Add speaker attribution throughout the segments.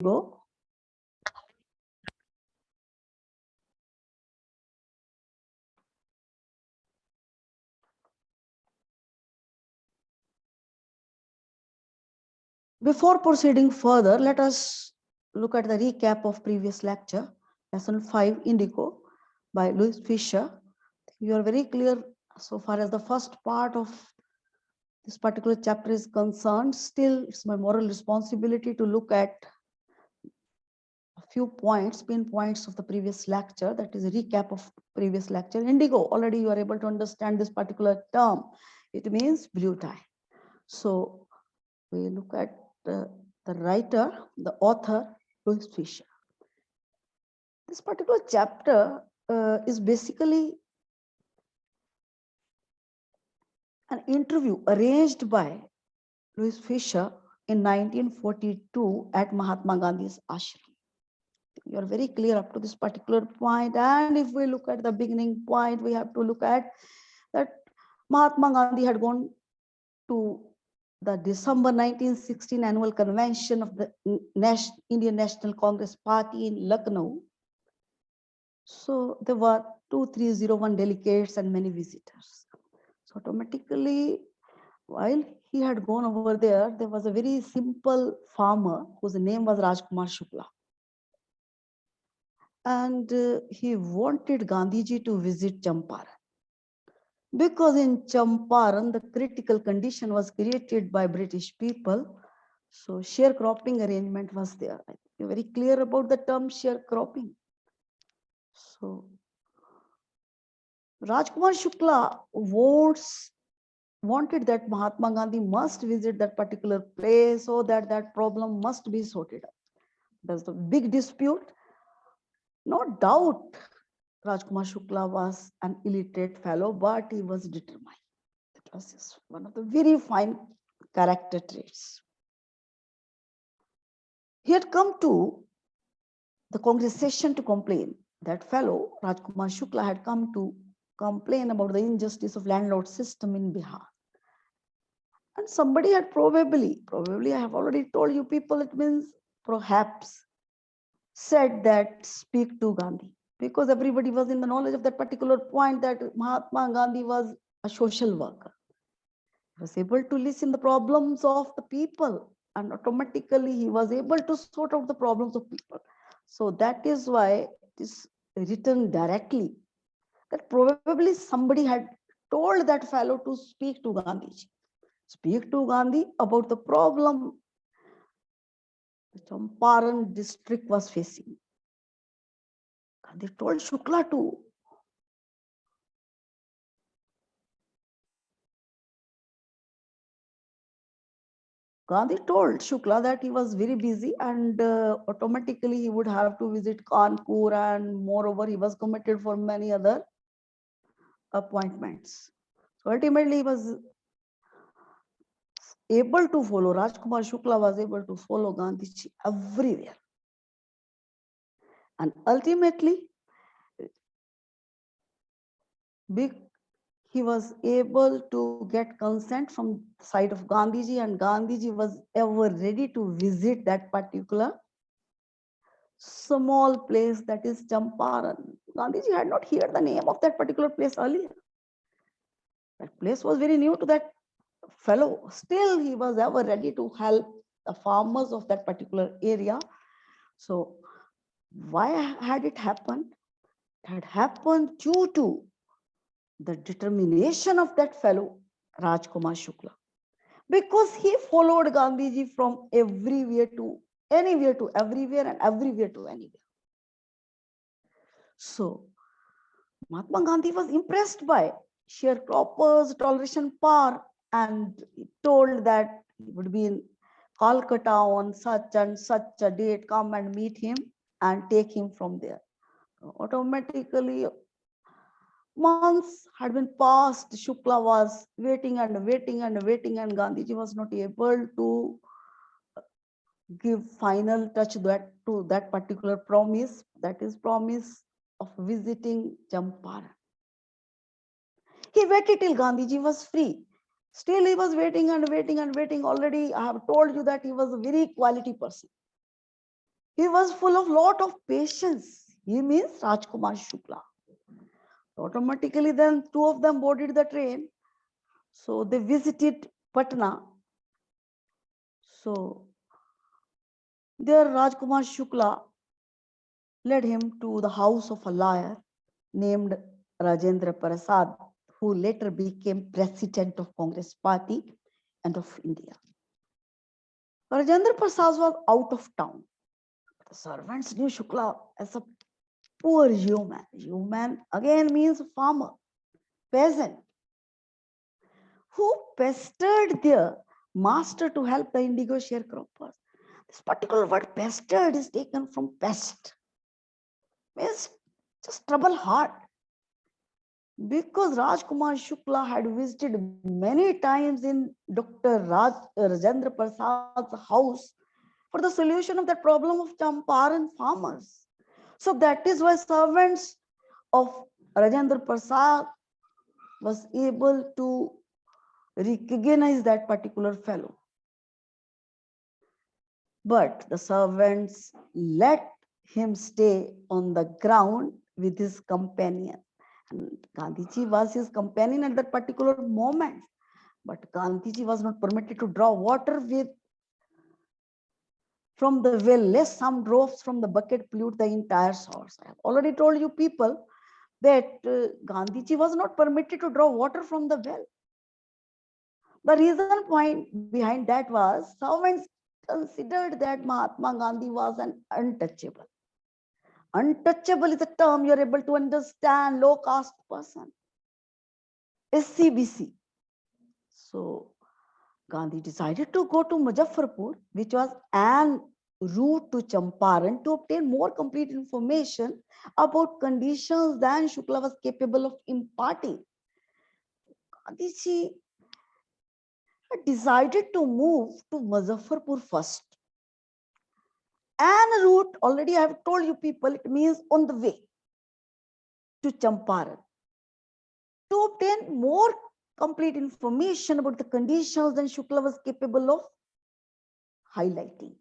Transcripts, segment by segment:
Speaker 1: Go. Before proceeding further, let us look at the recap of previous lecture, lesson 5, Indigo, by Louis Fisher. You are very clear so far as the first part of this particular chapter is concerned. Still, it's my moral responsibility to look at a few points, pin points of the previous lecture, that is a recap of previous lecture. Indigo, already you are able to understand this particular term. It means blue tie. So we look at the writer, the author, Louis Fisher. This particular chapter is basically an interview arranged by Louis Fisher in 1942 at Mahatma Gandhi's ashram. You are very clear up to this particular point. And if we look at the beginning point, we have to look at that Mahatma Gandhi had gone to the December 1916 annual convention of the Indian National Congress Party in Lucknow. So there were 2301 delegates and many visitors. So automatically, while he had gone over there, there was a very simple farmer whose name was Rajkumar Shukla. And he wanted Gandhiji to visit Champaran. Because in Champaran, the critical condition was created by British people. So sharecropping arrangement was there. You're very clear about the term sharecropping. So Rajkumar Shukla wanted that Mahatma Gandhi must visit that particular place so that that problem must be sorted out. There's the big dispute. No doubt Rajkumar Shukla was an illiterate fellow, but he was determined. That was just one of the very fine character traits. He had come to the Congress session to complain. That fellow, Rajkumar Shukla, had come to complain about the injustice of landlord system in Bihar. And somebody had probably, I have already told you people, it means perhaps, said that speak to Gandhi. Because everybody was in the knowledge of that particular point that Mahatma Gandhi was a social worker. He was able to listen the problems of the people, and automatically he was able to sort out the problems of people. So that is why it is written directly that probably somebody had told that fellow to speak to Gandhiji. Speak to Gandhi about the problem the Champaran district was facing. Gandhi told Shukla to. Gandhi told Shukla that he was very busy and automatically he would have to visit Kanpur, and moreover he was committed for many other appointments. So ultimately he was able to follow, Rajkumar Shukla was able to follow Gandhiji everywhere. And ultimately, he was able to get consent from the side of Gandhiji, and Gandhiji was ever ready to visit that particular small place, that is Champaran. Gandhiji had not heard the name of that particular place earlier. That place was very new to that fellow. Still, he was ever ready to help the farmers of that particular area. So why had it happened? It had happened due to the determination of that fellow, Rajkumar Shukla. Because he followed Gandhiji from everywhere to anywhere to everywhere and everywhere to anywhere. So Mahatma Gandhi was impressed by sharecroppers' toleration power, and he told that he would be in Calcutta on such and such a date, come and meet him and take him from there. Automatically, months had been passed. Shukla was waiting and waiting and waiting, and Gandhiji was not able to give final touch to that particular promise, that is promise of visiting Champaran. He waited till Gandhiji was free. Still he was waiting and waiting and waiting. Already I have told you that he was a very quality person. He was full of lot of patience. He means Rajkumar Shukla. Automatically, then two of them boarded the train. So they visited Patna. So there Rajkumar Shukla led him to the house of a lawyer named Rajendra Prasad, who later became president of Congress Party and of India. Rajendra Prasad was out of town. The servants knew Shukla as a poor human. Human again means farmer, peasant, who pestered their master to help the indigo sharecroppers. This particular word pestered is taken from pest, means just trouble hard. Because Rajkumar Shukla had visited many times in Dr. Rajendra Prasad's house for the solution of that problem of Champaran farmers. So that is why servants of Rajendra Prasad was able to recognize that particular fellow. But the servants let him stay on the ground with his companion. And Gandhiji was his companion at that particular moment. But Gandhiji was not permitted to draw water from the well, lest some drops from the bucket pollute the entire source. I have already told you people that Gandhiji was not permitted to draw water from the well. The reason point behind that was servants considered that Mahatma Gandhi was an untouchable. Untouchable is a term you are able to understand, low caste person. SCBC. So Gandhi decided to go to Muzaffarpur, which was an route to Champaran, to obtain more complete information about conditions than Shukla was capable of imparting. Gandhiji decided to move to Muzaffarpur first. An route, already I have told you people, it means on the way to Champaran, to obtain more complete information about the conditions than Shukla was capable of highlighting.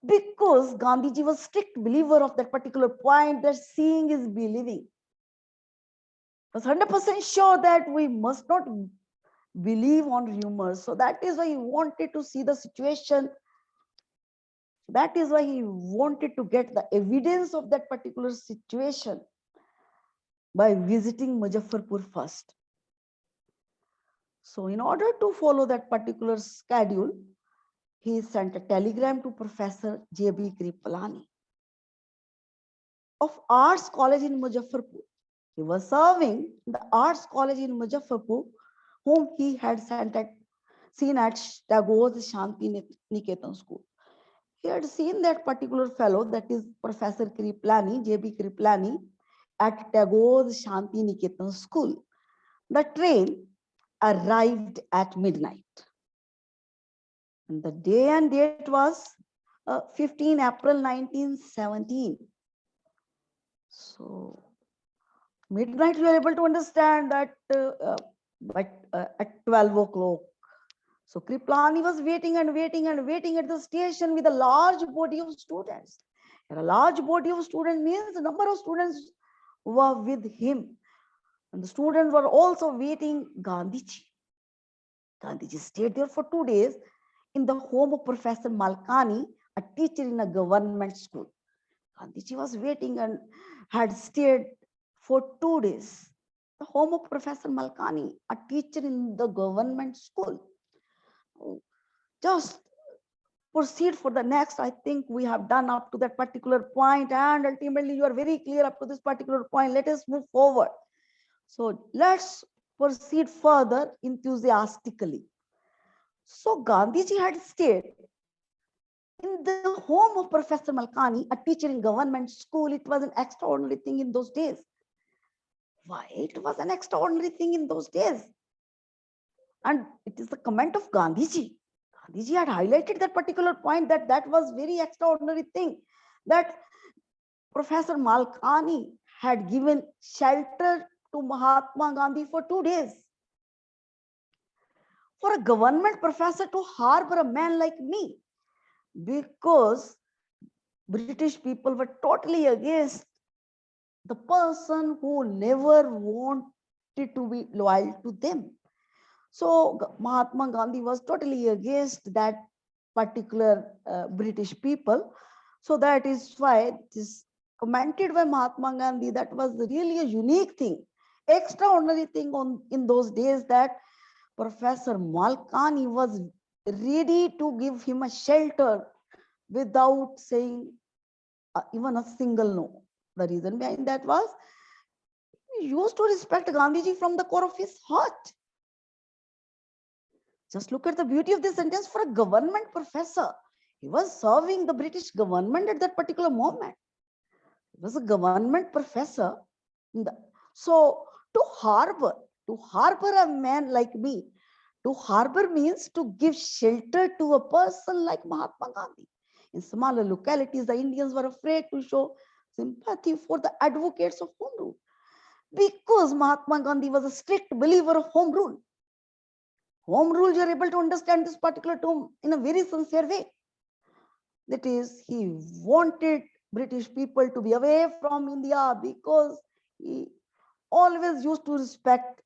Speaker 1: Because Gandhiji was strict believer of that particular point, that seeing is believing. Was 100% sure that we must not believe on rumors. So that is why he wanted to see the situation. That is why he wanted to get the evidence of that particular situation by visiting Muzaffarpur first. So in order to follow that particular schedule, he sent a telegram to Professor J.B. Kripalani of Arts College in Muzaffarpur. He was serving the Arts College in Muzaffarpur, whom he had seen at Tagore's Shanti Niketan school. He had seen that particular fellow, that is Professor Kripalani, J.B. Kripalani, at Tagore's Shanti Niketan school. The train arrived at midnight. And the day and date was 15 April 1917. So midnight, you are able to understand that at 12 o'clock. So Kripalani was waiting and waiting and waiting at the station with a large body of students. And a large body of students means the number of students were with him. And the students were also waiting Gandhiji. Gandhiji stayed there for 2 days in the home of Professor Malkani, a teacher in a government school. Gandhiji was waiting and had stayed for 2 days. The home of Professor Malkani, a teacher in the government school. Just proceed for the next. I think we have done up to that particular point, and ultimately you are very clear up to this particular point. Let us move forward. So let's proceed further enthusiastically. So Gandhiji had stayed in the home of Professor Malkani, a teacher in government school. It was an extraordinary thing in those days. Why it was an extraordinary thing in those days? And it is the comment of Gandhiji. Gandhiji had highlighted that particular point, that was very extraordinary thing, that Professor Malkani had given shelter to Mahatma Gandhi for 2 days. For a government professor to harbor a man like me, because British people were totally against the person who never wanted to be loyal to them. So Mahatma Gandhi was totally against that particular British people. So that is why this commented by Mahatma Gandhi, that was really a unique thing, extraordinary thing in those days, that Professor Malkani was ready to give him a shelter without saying even a single no. The reason behind that was he used to respect Gandhiji from the core of his heart. Just look at the beauty of this sentence. For a government professor, he was serving the British government at that particular moment. He was a government professor. So to harbor a man like me, to harbor means to give shelter to a person like Mahatma Gandhi. In smaller localities, the Indians were afraid to show sympathy for the advocates of home rule, because Mahatma Gandhi was a strict believer of home rule. Home rule, you are able to understand this particular term in a very sincere way. That is, he wanted British people to be away from India, because he always used to respect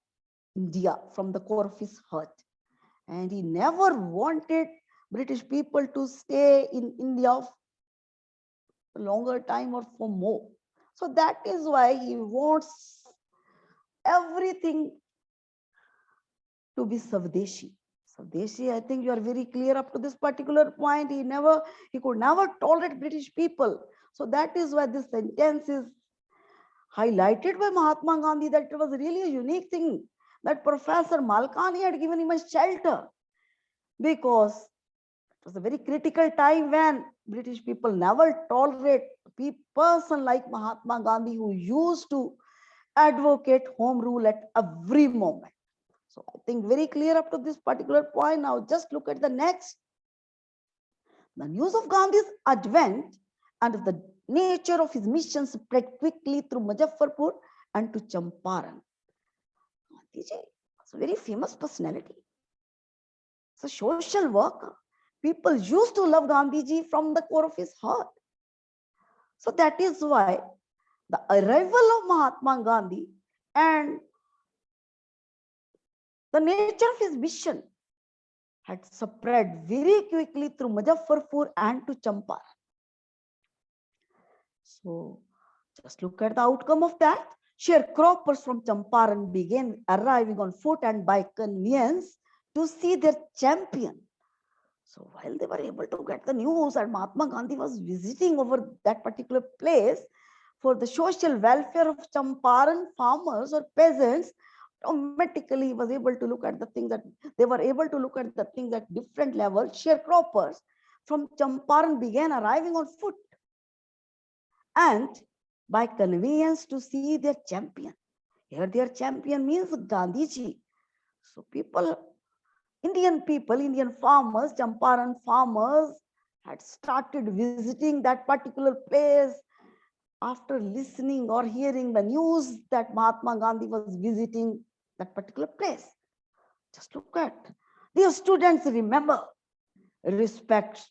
Speaker 1: India from the core of his heart. And he never wanted British people to stay in India for a longer time or for more. So that is why he wants everything to be Swadeshi. Swadeshi, I think you are very clear up to this particular point. He could never tolerate British people. So that is why this sentence is highlighted by Mahatma Gandhi, that it was really a unique thing that Professor Malkani had given him a shelter, because it was a very critical time when British people never tolerate a person like Mahatma Gandhi, who used to advocate home rule at every moment. So I think very clear up to this particular point. Now just look at the next. The news of Gandhi's advent and of the nature of his mission spread quickly through Muzaffarpur and to Champaran. Gandhiji was a very famous personality. It's a social worker. People used to love Gandhiji from the core of his heart. So that is why the arrival of Mahatma Gandhi and the nature of his mission had spread very quickly through Muzaffarpur and to Champaran. So just look at the outcome of that. Sharecroppers from Champaran began arriving on foot and by conveyance to see their champion. So while they were able to get the news that Mahatma Gandhi was visiting over that particular place for the social welfare of Champaran farmers or peasants, automatically was able to look at the things that they were able to look at the things at different levels. Sharecroppers from Champaran began arriving on foot and by conveyance to see their champion. Here their champion means Gandhiji. So Indian farmers, Champaran farmers had started visiting that particular place after listening or hearing the news that Mahatma Gandhi was visiting that particular place. Just look at. Dear students, remember, respect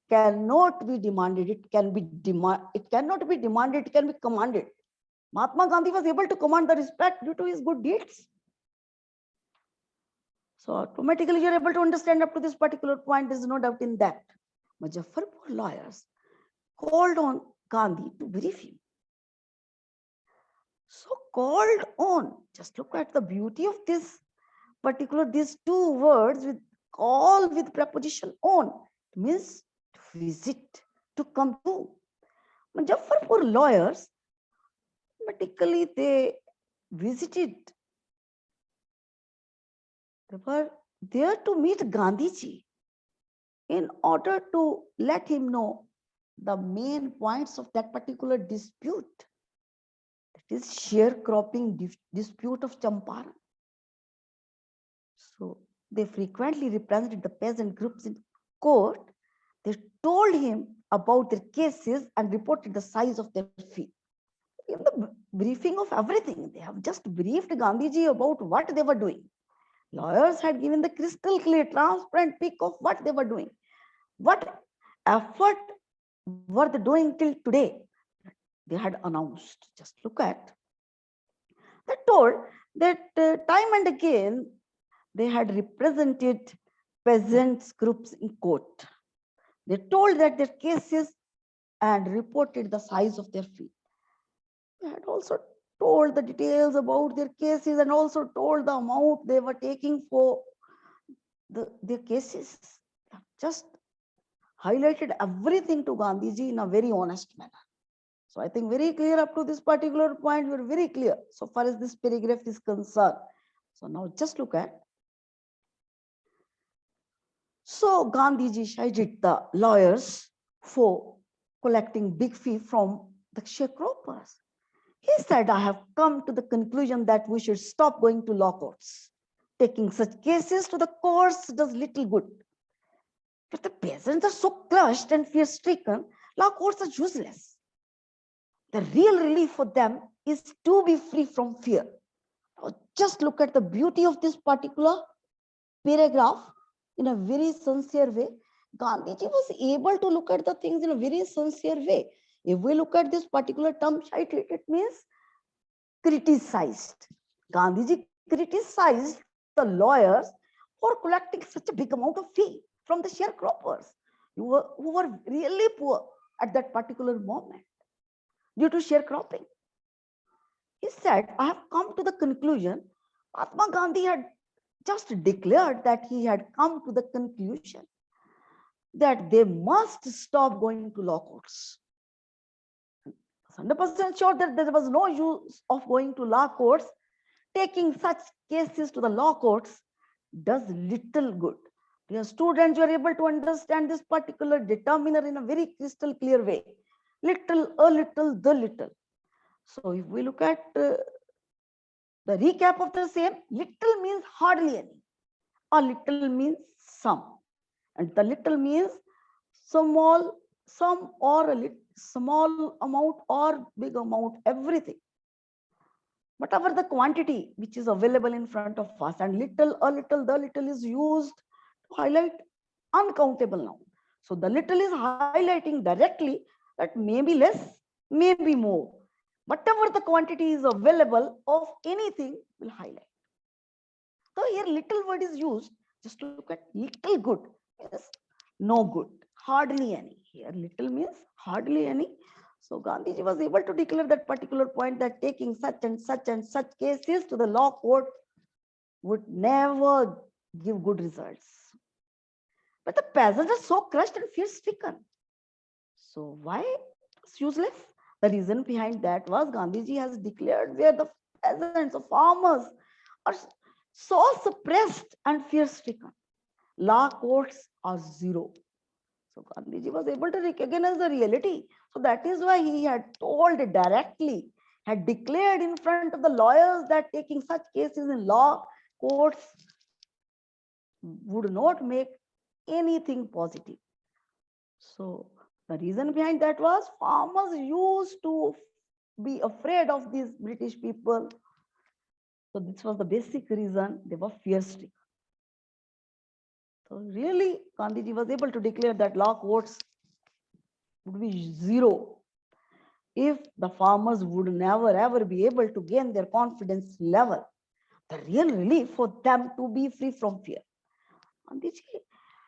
Speaker 1: cannot be demanded. It cannot be demanded, it can be commanded. Mahatma Gandhi was able to command the respect due to his good deeds. So automatically you're able to understand up to this particular point. There's no doubt in that. Muzaffarpur lawyers called on Gandhi to brief him. So called on. Just look at the beauty of this particular, these two words with call with preposition on. It means to visit, to come to. Muzaffarpur lawyers, automatically they visited. They were there to meet Gandhiji in order to let him know the main points of that particular dispute. That is sharecropping dispute of Champaran. So they frequently represented the peasant groups in court. They told him about their cases and reported the size of their fee. In the briefing of everything, they have just briefed Gandhiji about what they were doing. Lawyers had given the crystal clear, transparent pic of what they were doing. What effort were they doing till today? They had announced. Just look at. They told that time and again they had represented peasants groups in court. They told that their cases and reported the size of their fee. They had also told the details about their cases and also told the amount they were taking for their cases. Just highlighted everything to Gandhiji in a very honest manner. So I think very clear up to this particular point, we're very clear so far as this paragraph is concerned. So now just look at. So Gandhiji chided the lawyers for collecting big fee from the sharecroppers. He said, I have come to the conclusion that we should stop going to law courts. Taking such cases to the courts does little good. But the peasants are so crushed and fear-stricken, law courts are useless. The real relief for them is to be free from fear. Now, just look at the beauty of this particular paragraph in a very sincere way. Gandhiji was able to look at the things in a very sincere way. If we look at this particular term, it means criticized. Gandhiji criticized the lawyers for collecting such a big amount of fee from the sharecroppers who were really poor at that particular moment due to sharecropping. He said, I have come to the conclusion, Mahatma Gandhi had just declared that he had come to the conclusion that they must stop going to law courts. 100% sure that there was no use of going to law courts. Taking such cases to the law courts does little good. Dear students, you are able to understand this particular determiner in a very crystal clear way. Little, a little, the little. So if we look at the recap of the same, little means hardly any. A little means some. And the little means small, some or a little, small amount or big amount, everything. Whatever the quantity which is available in front of us, and little, a little, the little is used to highlight uncountable noun. So the little is highlighting directly that maybe less, maybe more. Whatever the quantity is available of anything will highlight. So here little word is used. Just look at little good means no good, hardly any. Here little means hardly any. So Gandhiji was able to declare that particular point that taking such and such and such cases to the law court would never give good results. But the peasants are so crushed and fear-stricken. So why it's useless? The reason behind that was Gandhiji has declared where the peasants or farmers are so suppressed and fear-stricken. Law courts are zero. So Gandhiji was able to recognize the reality. So that is why he had told directly, had declared in front of the lawyers that taking such cases in law courts would not make anything positive. So the reason behind that was farmers used to be afraid of these British people. So this was the basic reason they were fear-stricken. So really, Gandhiji was able to declare that law courts would be zero if the farmers would never ever be able to gain their confidence level. The real relief for them to be free from fear. Gandhiji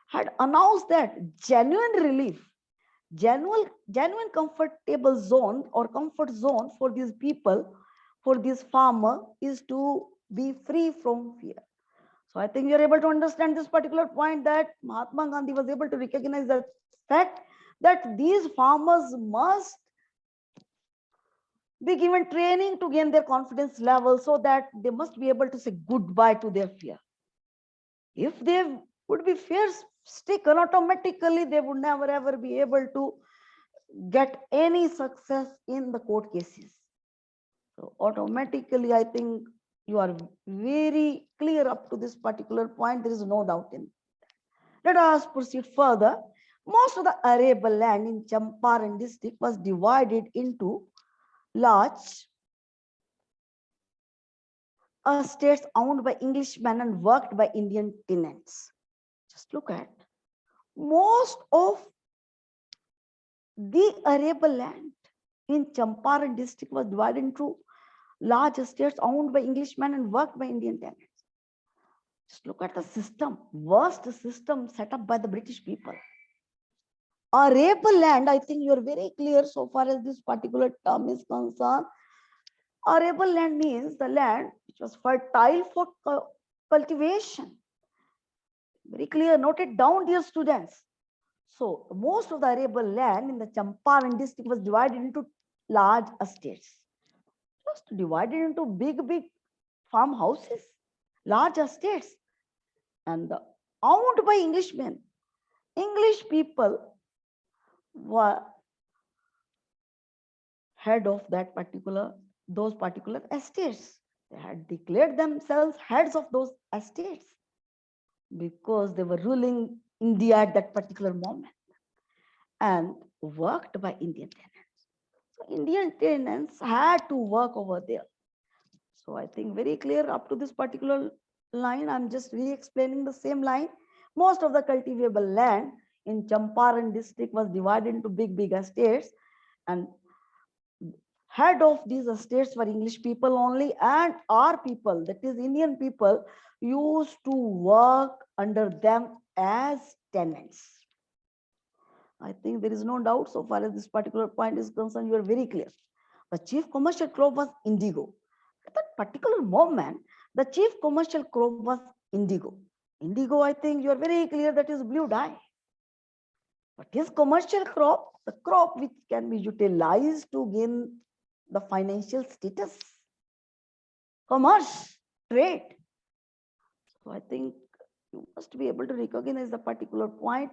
Speaker 1: had announced that genuine relief, genuine comfortable zone or comfort zone for these people, for this farmer, is to be free from fear. So I think you're able to understand this particular point that Mahatma Gandhi was able to recognize the fact that these farmers must be given training to gain their confidence level so that they must be able to say goodbye to their fear. If they would be fear-stricken, automatically they would never ever be able to get any success in the court cases. So automatically, I think you are very clear up to this particular point. There is no doubt in that. Let us proceed further. Most of the arable land in Champaran district was divided into large estates owned by Englishmen and worked by Indian tenants. Just look at most of The arable land in Champaran district was divided into large estates owned by Englishmen and worked by Indian tenants. Just look at the system, worst system set up by the British people. Arable land, I think you're very clear so far as this particular term is concerned. Arable land means the land which was fertile for cultivation. Very clear, note it down, dear students. So most of the arable land in the Champaran district was divided into large estates. Just divided into big farmhouses, large estates, and owned by Englishmen. English people were head of those particular estates. They had declared themselves heads of those estates because they were ruling India at that particular moment and worked by Indian tenants. So Indian tenants had to work over there. So I think very clear up to this particular line. I'm just re-explaining the same line. Most of the cultivable land in Champaran district was divided into big estates, and head of these estates were English people only, and our people, that is Indian people, used to work under them as tenants. I think there is no doubt so far as this particular point is concerned. You are very clear. The chief commercial crop was indigo. At that particular moment, the chief commercial crop was indigo. Indigo, I think you are very clear, that is blue dye. What is commercial crop? The crop which can be utilized to gain the financial status, commerce, trade. So I think you must be able to recognize the particular point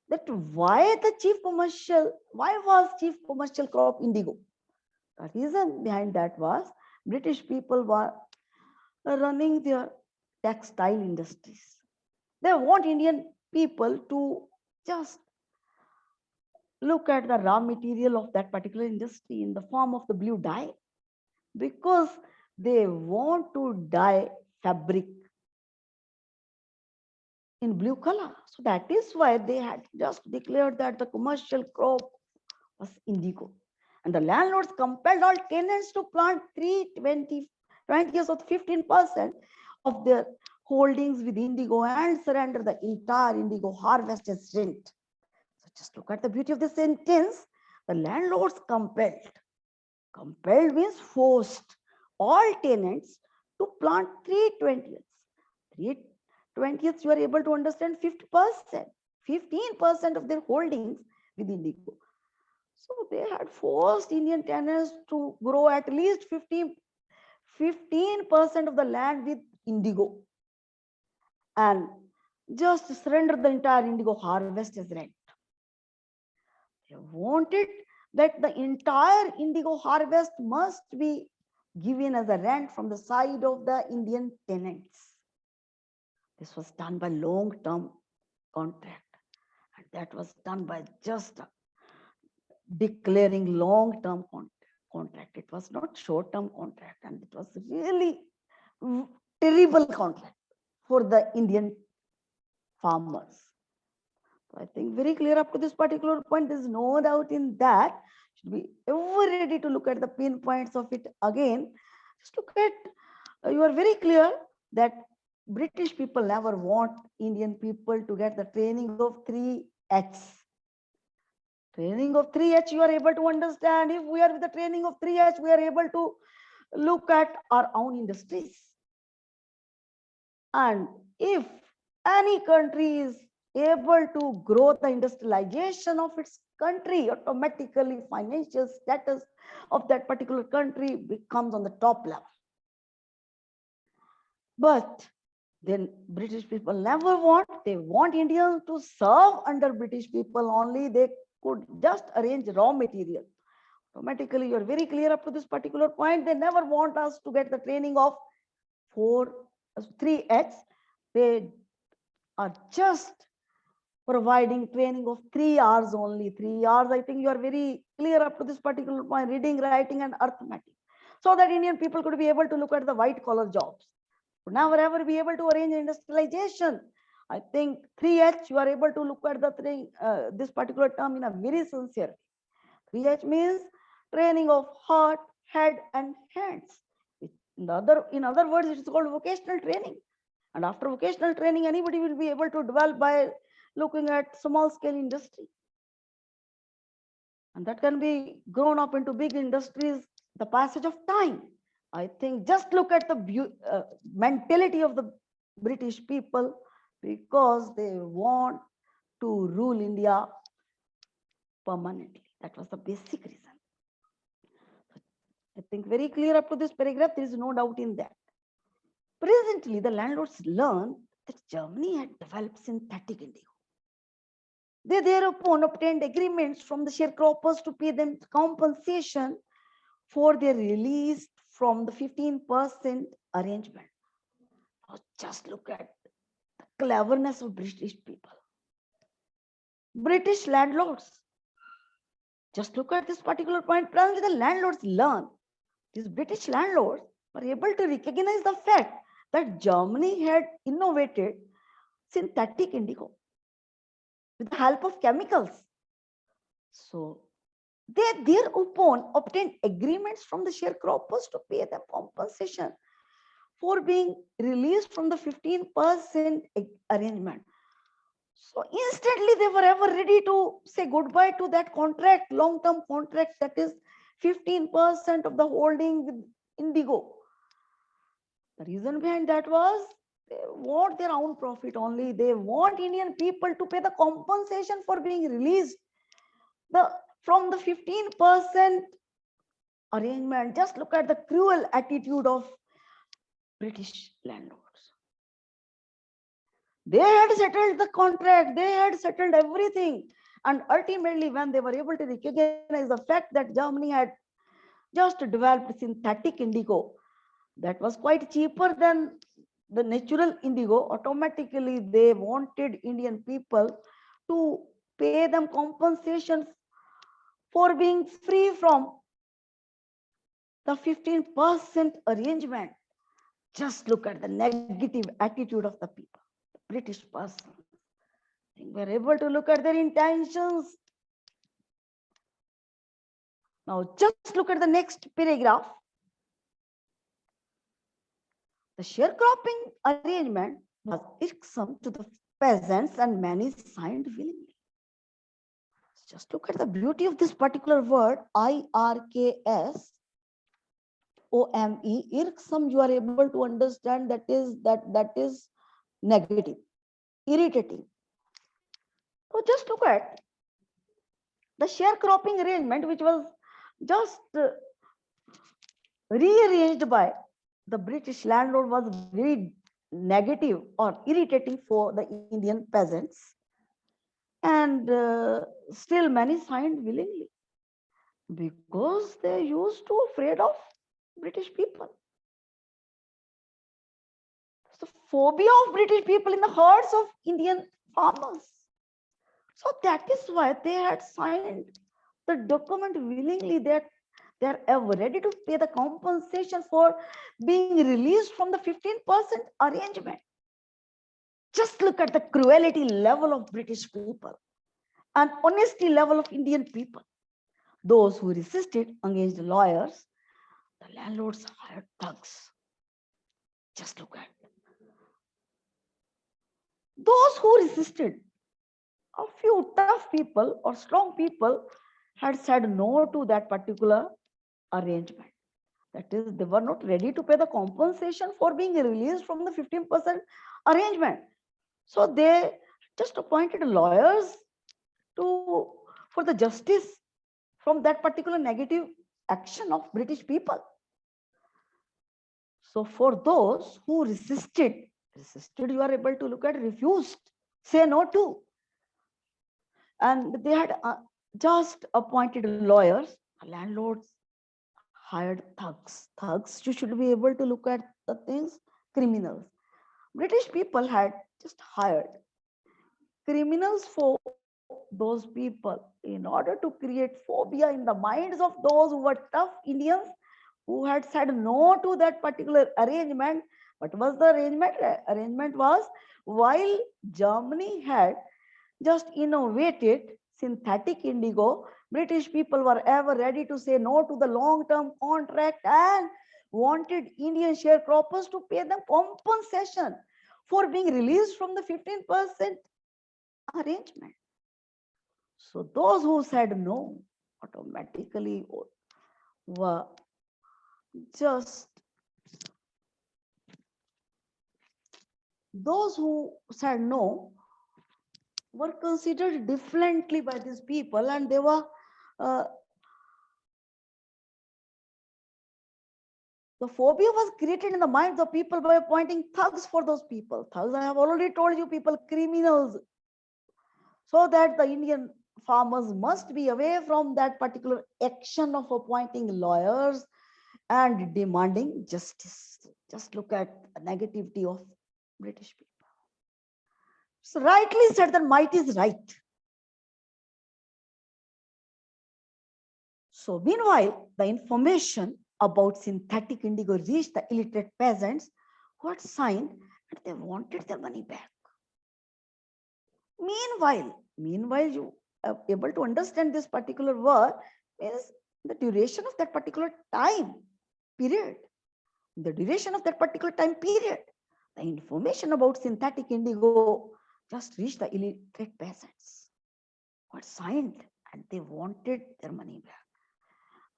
Speaker 1: that why was chief commercial crop indigo? The reason behind that was British people were running their textile industries. They want Indian people to just look at the raw material of that particular industry in the form of the blue dye, because they want to dye fabric in blue color. So that is why they had just declared that the commercial crop was indigo. And the landlords compelled all tenants to plant 20 years of 15% of their holdings with indigo and surrender the entire indigo harvest as rent. So just look at the beauty of the sentence. The landlords compelled. Compelled means forced all tenants to plant 3/20. 3/20 you are able to understand 50%, 15% of their holdings with indigo. So they had forced Indian tenants to grow at least 15% of the land with indigo and just surrender the entire indigo harvest as rent. They wanted that the entire indigo harvest must be given as a rent from the side of the Indian tenants. This was done by long-term contract, and that was done by just declaring long-term contract. It was not short-term contract, and it was really terrible contract for the Indian farmers. So I think very clear up to this particular point. There's no doubt in that. Should be ever ready to look at the pinpoints of it again. Just look at, you are very clear that British people never want Indian people to get the training of 3H. Training of 3H, you are able to understand. If we are with the training of 3H, we are able to look at our own industries. And if any country is able to grow the industrialization of its country, automatically financial status of that particular country becomes on the top level. But then British people never want, they want Indians to serve under British people only. They could just arrange raw material. Automatically, you're very clear up to this particular point. They never want us to get the training of 3H. They are just providing training of 3 hours only. 3 hours, I think you are very clear up to this particular point, reading, writing, and arithmetic. So that Indian people could be able to look at the white collar jobs. Would never ever be able to arrange industrialization I think 3H, you are able to look at the thing, this particular term in a very sincere. 3H means training of heart, head, and hands. In other words, it is called vocational training. And after vocational training, anybody will be able to develop by looking at small scale industry. And that can be grown up into big industries, the passage of time. I think just look at the mentality of the British people, because they want to rule India permanently. That was the basic reason. I think very clear up to this paragraph, there is no doubt in that. Presently, the landlords learned that Germany had developed synthetic indigo. They thereupon obtained agreements from the sharecroppers to pay them compensation for their release from the 15% arrangement. Now just look at the cleverness of British people. British landlords. Just look at this particular point. Presently, the landlords learn. These British landlords were able to recognize the fact that Germany had innovated synthetic indigo with the help of chemicals. So they thereupon obtained agreements from the sharecroppers to pay them compensation for being released from the 15% arrangement. So instantly they were ever ready to say goodbye to that contract, long-term contract, that is 15% of the holding with indigo. The reason behind that was they want their own profit only. They want Indian people to pay the compensation for being released from the 15% arrangement. Just look at the cruel attitude of British landlords. They had settled the contract, they had settled everything. And ultimately, when they were able to recognize the fact that Germany had just developed synthetic indigo that was quite cheaper than the natural indigo, automatically they wanted Indian people to pay them compensation for being free from the 15% arrangement. Just look at the negative attitude of the people, the British person. We're able to look at their intentions. Now, just look at the next paragraph. The sharecropping arrangement was irksome to the peasants and many signed willingly. Just look at the beauty of this particular word, IRKSOME, irksome. You are able to understand that is negative, irritating. So just look at the sharecropping arrangement, which was just rearranged by the British landlord, was very negative or irritating for the Indian peasants. And still many signed willingly because they used to afraid of British people. The phobia of British people in the hearts of Indian farmers. So that is why they had signed the document willingly, that they are ever ready to pay the compensation for being released from the 15% arrangement. Just look at the cruelty level of British people and honesty level of Indian people. Those who resisted engaged lawyers. The landlords hired thugs. Just look at those who resisted. A few tough people or strong people had said no to that particular arrangement. That is, they were not ready to pay the compensation for being released from the 15% arrangement. So they just appointed lawyers for the justice from that particular negative action of British people. So for those who resisted, you are able to look at refused, say no to. And they had just appointed lawyers, landlords hired thugs. Thugs, you should be able to look at the things, criminals. British people had just hired criminals for those people in order to create phobia in the minds of those who were tough Indians who had said no to that particular arrangement. What was the arrangement? Arrangement was, while Germany had just innovated synthetic indigo, British people were ever ready to say no to the long-term contract and wanted Indian sharecroppers to pay them compensation for being released from the 15% arrangement. So those who said no automatically were just, those who said no were considered differently by these people, and they were the phobia was created in the minds of people by appointing thugs for those people. Thugs, I have already told you, people, criminals, so that the Indian farmers must be away from that particular action of appointing lawyers and demanding justice. Just look at the negativity of British people. So rightly said that might is right. So meanwhile, the information about synthetic indigo reached the illiterate peasants who had signed and they wanted their money back. Meanwhile, you are able to understand this particular word is the duration of that particular time period. The duration of that particular time period, the information about synthetic indigo just reached the illiterate peasants who had signed and they wanted their money back.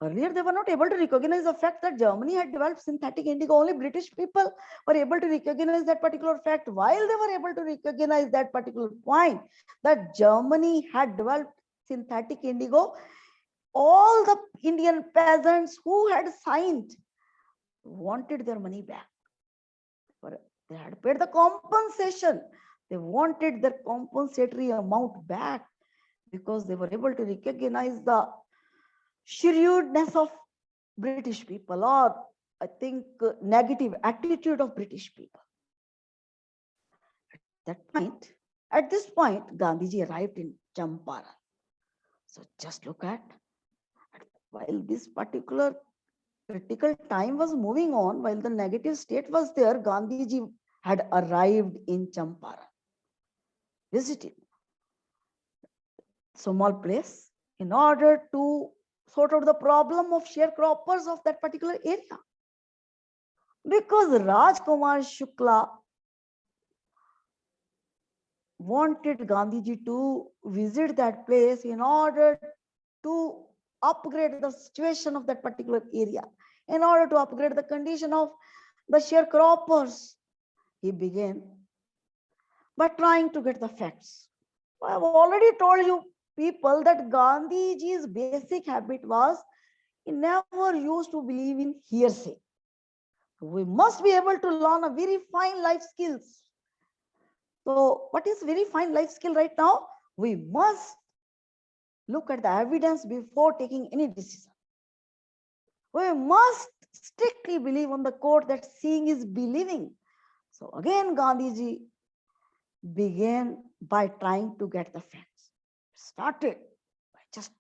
Speaker 1: Earlier, they were not able to recognize the fact that Germany had developed synthetic indigo. Only British people were able to recognize that particular fact. While they were able to recognize that particular point, that Germany had developed synthetic indigo, all the Indian peasants who had signed wanted their money back. They had paid the compensation. They wanted their compensatory amount back because they were able to recognize the shrewdness of British people, or I think negative attitude of British people. At this point, Gandhiji arrived in Champaran. So just look at, while this particular critical time was moving on, while the negative state was there, Gandhiji had arrived in Champaran, visited small place in order to sort out the problem of sharecroppers of that particular area. Because Rajkumar Shukla wanted Gandhiji to visit that place in order to upgrade the situation of that particular area, in order to upgrade the condition of the sharecroppers. He began by trying to get the facts. I have already told you people that Gandhiji's basic habit was he never used to believe in hearsay. We must be able to learn a very fine life skills. So what is very fine life skill right now? We must look at the evidence before taking any decision. We must strictly believe on the quote that seeing is believing. So again, Gandhiji began by trying to get the facts. Started by just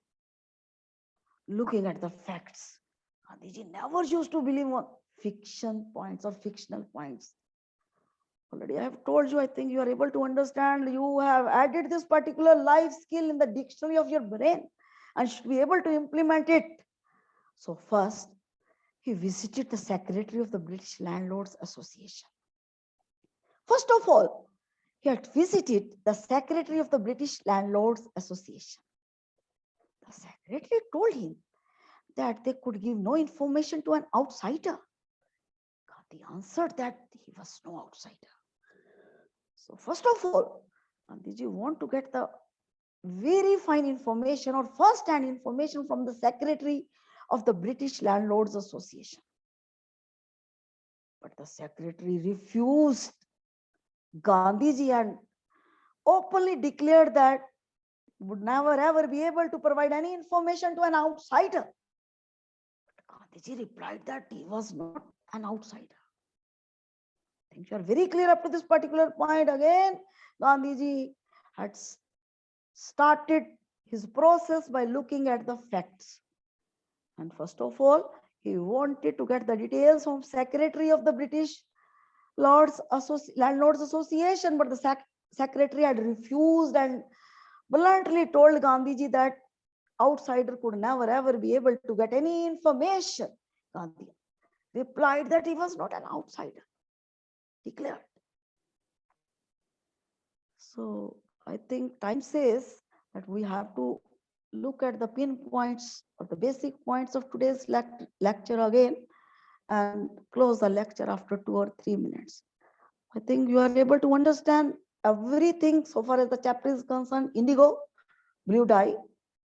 Speaker 1: looking at the facts. Gandhiji never used to believe on fiction points or fictional points. Already I have told you, I think you are able to understand. You have added this particular life skill in the dictionary of your brain and should be able to implement it. So first, he visited the secretary of the British Landlords Association. First of all, he had visited the secretary of the British Landlords Association. The secretary told him that they could give no information to an outsider. Gandhi answered that he was no outsider. So first of all, Gandhiji want to get the very fine information or first-hand information from the secretary of the British Landlords Association. But the secretary refused. Gandhiji had openly declared that would never ever be able to provide any information to an outsider. But Gandhiji replied that he was not an outsider. I think you are very clear up to this particular point. Again, Gandhiji had started his process by looking at the facts. And first of all, he wanted to get the details from Secretary of the British Landlords Association, but the secretary had refused and bluntly told Gandhiji that outsider could never ever be able to get any information. Gandhi replied that he was not an outsider, declared. So I think time says that we have to look at the pinpoints or the basic points of today's lecture again and close the lecture after 2 or 3 minutes. I think you are able to understand everything so far as the chapter is concerned. Indigo, blue dye,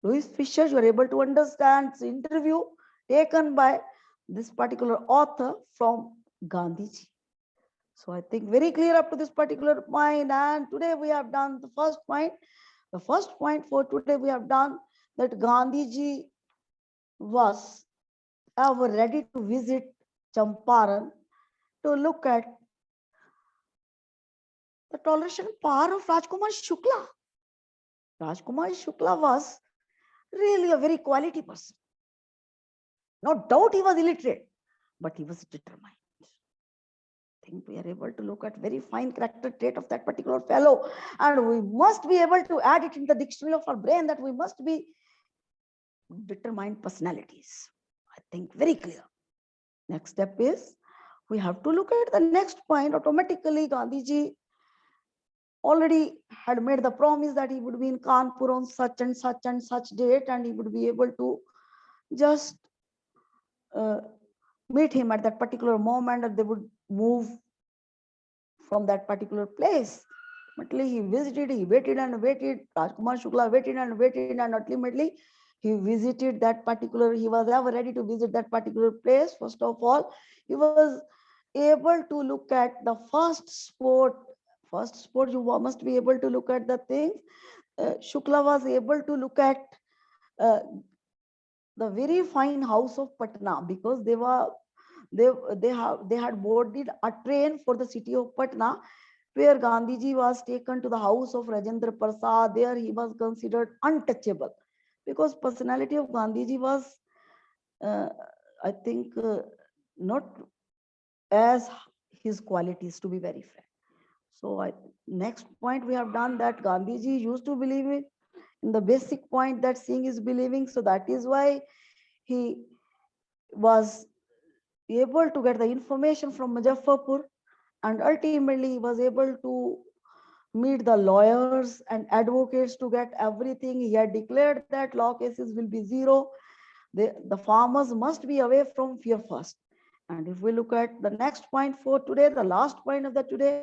Speaker 1: Louis Fisher, you are able to understand the interview taken by this particular author from Gandhiji. So I think very clear up to this particular point. And today we have done the first point. The first point for today we have done that Gandhiji was ever ready to visit Champaran to look at the toleration power of Rajkumar Shukla. Rajkumar Shukla was really a very quality person. No doubt he was illiterate, but he was determined. I think we are able to look at very fine character trait of that particular fellow, and we must be able to add it in the dictionary of our brain that we must be determined personalities. I think very clear. Next step is we have to look at the next point. Automatically, Gandhiji already had made the promise that he would be in Kanpur on such and such date, and he would be able to just meet him at that particular moment, and they would move from that particular place. Ultimately, he visited, he waited and waited. Rajkumar Shukla waited and waited, and ultimately he visited that particular, he was ever ready to visit that particular place. First of all, he was able to look at the first sport. First sport, you must be able to look at the things. Shukla was able to look at the very fine house of Patna, because they had boarded a train for the city of Patna, where Gandhiji was taken to the house of Rajendra Prasad. There he was considered untouchable, because personality of Gandhiji was, I think, not as his qualities, to be very frank. So next point we have done that Gandhiji used to believe in the basic point that seeing is believing. So that is why he was able to get the information from Muzaffarpur, and ultimately he was able to meet the lawyers and advocates to get everything. He had declared that law cases will be zero. The farmers must be away from fear first. And if we look at the next point for today, the last point of the today,